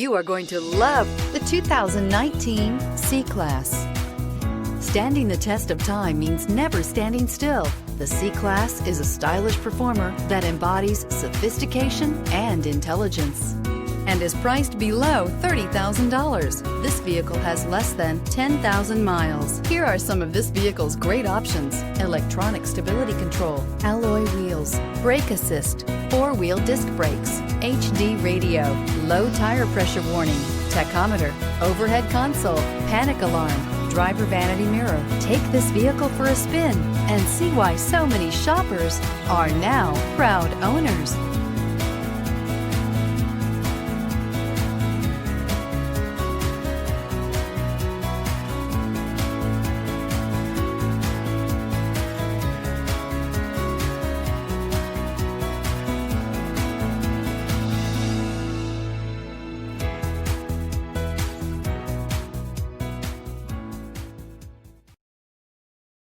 You are going to love the 2019 C-Class. Standing the test of time means never standing still. The C-Class is a stylish performer that embodies sophistication and intelligence and is priced below $30,000. This vehicle has less than 10,000 miles. Here are some of this vehicle's great options: electronic stability control, alloy wheels, brake assist, four-wheel disc brakes, HD radio, low tire pressure warning, tachometer, overhead console, panic alarm, driver vanity mirror. Take this vehicle for a spin and see why so many shoppers are now proud owners.